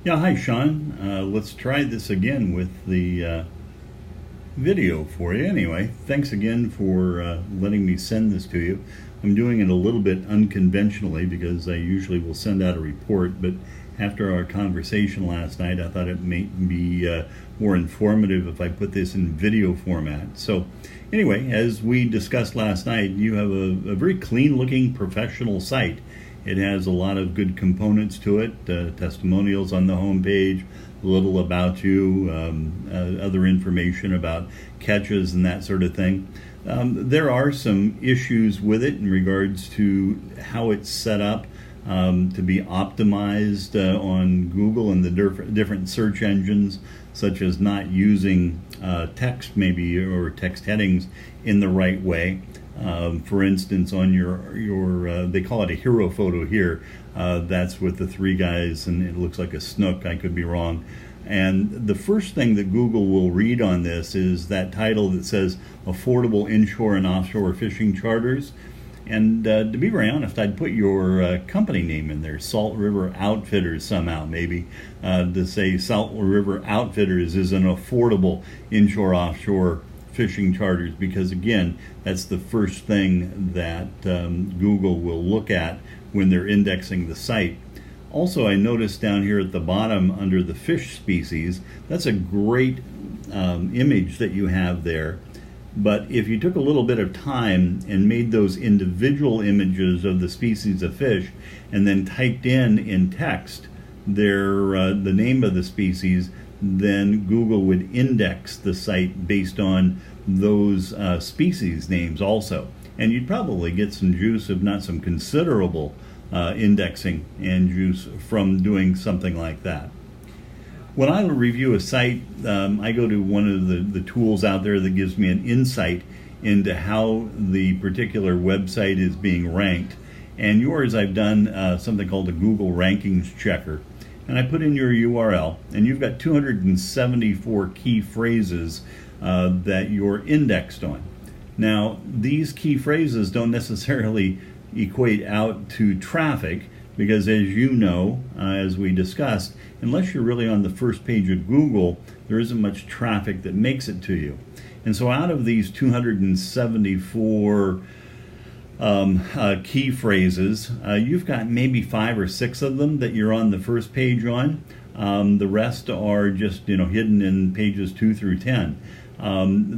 Yeah, hi Sean. Let's try this again with the video for you. Anyway, thanks again for letting me send this to you. I'm doing it a little bit unconventionally because I usually will send out a report, but after our conversation last night, I thought it may be more informative if I put this in video format. So anyway, as we discussed last night, you have a very clean looking professional site. It has a lot of good components to it, testimonials on the home page, a little about you, other information about catches and that sort of thing. There are some issues with it in regards to how it's set up to be optimized on Google and the different search engines, such as not using text maybe or text headings in the right way. For instance, on your they call it a hero photo here. That's with the three guys, and it looks like a snook. I could be wrong. And the first thing that Google will read on this is that title that says affordable inshore and offshore fishing charters. And to be very honest, I'd put your company name in there, Salt River Outfitters somehow, maybe, to say Salt River Outfitters is an affordable inshore offshore fishing charters, because again, that's the first thing that Google will look at when they're indexing the site. Also, I noticed down here at the bottom under the fish species, that's a great image that you have there. But if you took a little bit of time and made those individual images of the species of fish and then typed in text the name of the species, then Google would index the site based on those species names also. And you'd probably get some juice, if not some considerable indexing and juice from doing something like that. When I review a site, I go to one of the tools out there that gives me an insight into how the particular website is being ranked. And yours, I've done something called a Google Rankings Checker. And I put in your URL, and you've got 274 key phrases that you're indexed on. Now, these key phrases don't necessarily equate out to traffic, because as you know, as we discussed, unless you're really on the first page of Google, there isn't much traffic that makes it to you. And so out of these 274 key phrases, you've got maybe 5 or 6 of them that you're on the first page on. The rest are just hidden in pages 2 through 10.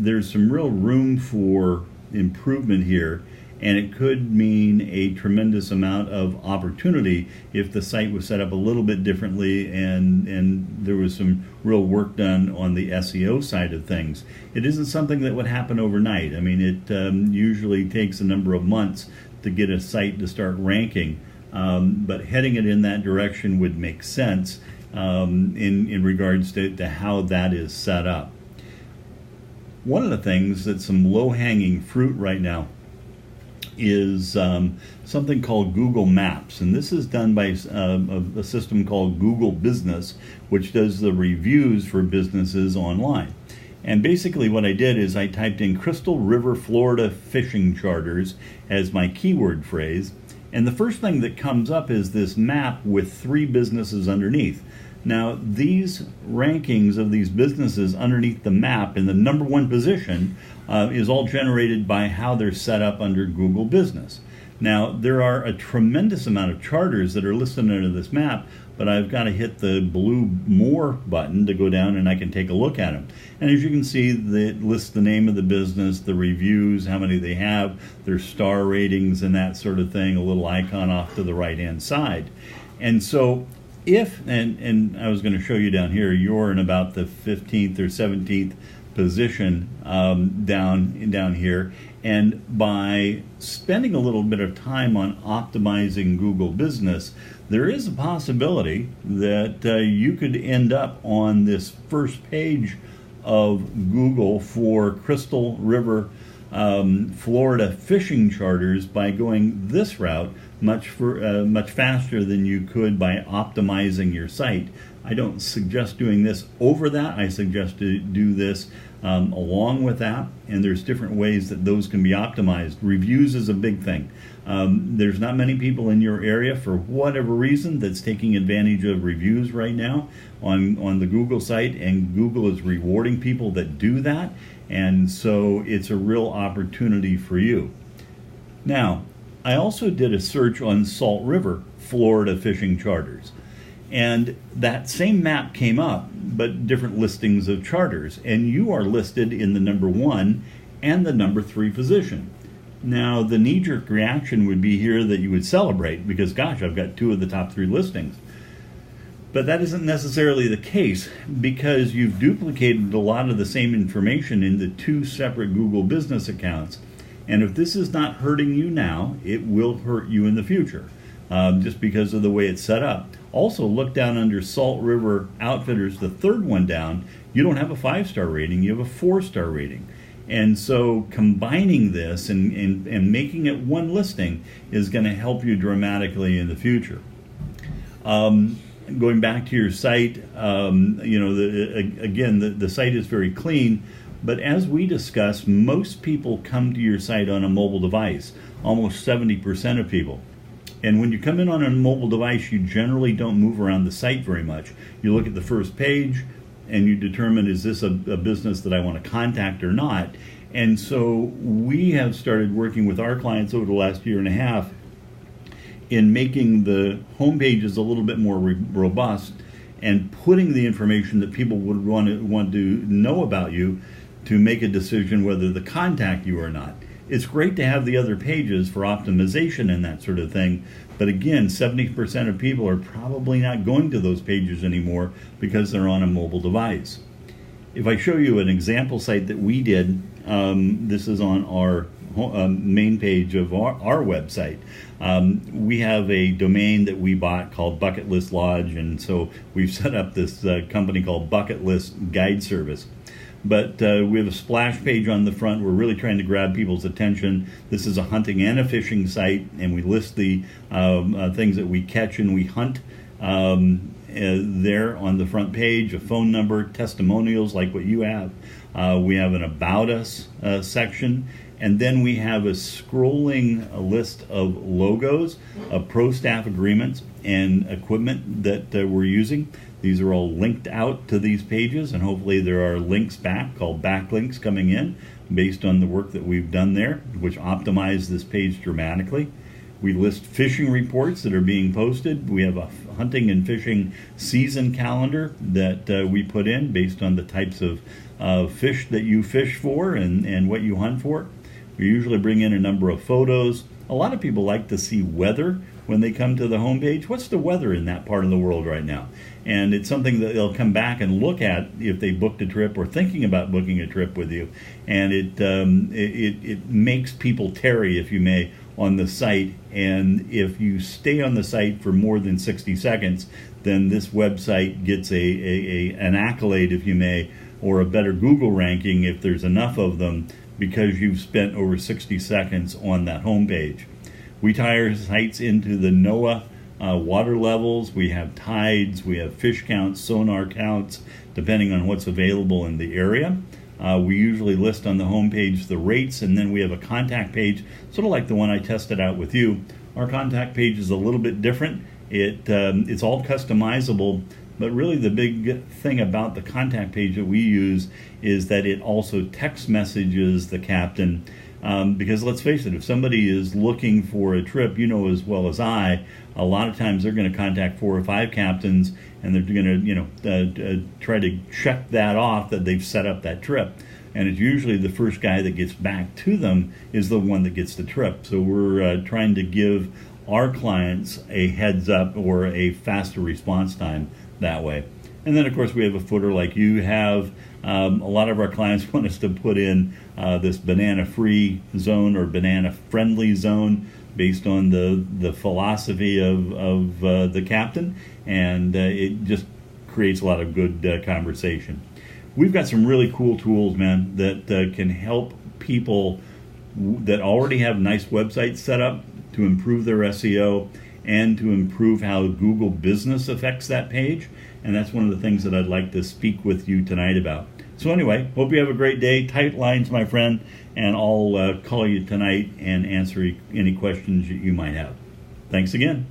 There's some real room for improvement here, and it could mean a tremendous amount of opportunity if the site was set up a little bit differently and there was some real work done on the SEO side of things. It isn't something that would happen overnight. I mean, it usually takes a number of months to get a site to start ranking, but heading it in that direction would make sense in regards to how that is set up. One of the things that's some low-hanging fruit right now is something called Google Maps, and this is done by a system called Google Business, which does the reviews for businesses online. And basically what I did is I typed in Crystal River, Florida fishing charters as my keyword phrase, and the first thing that comes up is this map with 3 businesses underneath. Now, these rankings of these businesses underneath the map in the number 1 position is all generated by how they're set up under Google Business. Now, there are a tremendous amount of charters that are listed under this map, but I've got to hit the blue More button to go down and I can take a look at them. And as you can see, it lists the name of the business, the reviews, how many they have, their star ratings and that sort of thing, a little icon off to the right-hand side. And so and I was going to show you down here, you're in about the 15th or 17th position down here, and by spending a little bit of time on optimizing Google Business, there is a possibility that you could end up on this first page of Google for Crystal River Florida fishing charters by going this route much faster than you could by optimizing your site. I don't suggest doing this over that. I suggest to do this along with that, and there's different ways that those can be optimized. Reviews is a big thing. There's not many people in your area, for whatever reason, that's taking advantage of reviews right now on the Google site, and Google is rewarding people that do that, and so it's a real opportunity for you. Now, I also did a search on Salt River, Florida fishing charters. And that same map came up, but different listings of charters. And you are listed in the number 1 and the number 3 position. Now, the knee-jerk reaction would be here that you would celebrate because, gosh, I've got 2 of the top 3 listings. But that isn't necessarily the case because you've duplicated a lot of the same information into 2 separate Google business accounts. And if this is not hurting you now, it will hurt you in the future, just because of the way it's set up. Also, look down under Salt River Outfitters, the 3rd one down. You don't have a 5-star rating, you have a 4-star rating. And so combining this and making it one listing is going to help you dramatically in the future. Going back to your site, the site is very clean. But as we discussed, most people come to your site on a mobile device, almost 70% of people. And when you come in on a mobile device, you generally don't move around the site very much. You look at the first page and you determine, is this a business that I want to contact or not? And so we have started working with our clients over the last year and a half in making the home pages a little bit more robust and putting the information that people would want to know about you to make a decision whether to contact you or not. It's great to have the other pages for optimization and that sort of thing, but again, 70% of people are probably not going to those pages anymore because they're on a mobile device. If I show you an example site that we did, this is on our main page of our website. We have a domain that we bought called Bucket List Lodge, and so we've set up this company called Bucket List Guide Service. But we have a splash page on the front. We're really trying to grab people's attention. This is a hunting and a fishing site, and we list the things that we catch and we hunt there on the front page, a phone number, testimonials like what you have. We have an About Us section, and then we have a scrolling list of logos, of pro staff agreements, and equipment that we're using. These are all linked out to these pages, and hopefully there are links back called backlinks coming in based on the work that we've done there, which optimize this page dramatically. We list fishing reports that are being posted. We have a hunting and fishing season calendar that we put in based on the types of fish that you fish for and what you hunt for. We usually bring in a number of photos. A lot of people like to see weather when they come to the homepage. What's the weather in that part of the world right now? And it's something that they'll come back and look at if they booked a trip or thinking about booking a trip with you. And it makes people tarry, if you may, on the site. And if you stay on the site for more than 60 seconds, then this website gets an accolade, if you may, or a better Google ranking if there's enough of them, because you've spent over 60 seconds on that homepage. We tie our sites into the NOAA water levels. We have tides, we have fish counts, sonar counts, depending on what's available in the area. We usually list on the homepage the rates, and then we have a contact page, sort of like the one I tested out with you. Our contact page is a little bit different. It's all customizable, but really the big thing about the contact page that we use is that it also text messages the captain. Because let's face it, if somebody is looking for a trip, you know as well as I, a lot of times they're going to contact 4 or 5 captains, and they're going to try to check that off that they've set up that trip. And it's usually the first guy that gets back to them is the one that gets the trip. So we're trying to give our clients a heads up or a faster response time that way. And then, of course, we have a footer like you have. A lot of our clients want us to put in this banana-free zone or banana-friendly zone based on the philosophy of the captain, and it just creates a lot of good conversation. We've got some really cool tools, man, that can help people that already have nice websites set up to improve their SEO and to improve how Google Business affects that page. And that's one of the things that I'd like to speak with you tonight about. So anyway, hope you have a great day. Tight lines, my friend, and I'll call you tonight and answer any questions that you might have. Thanks again.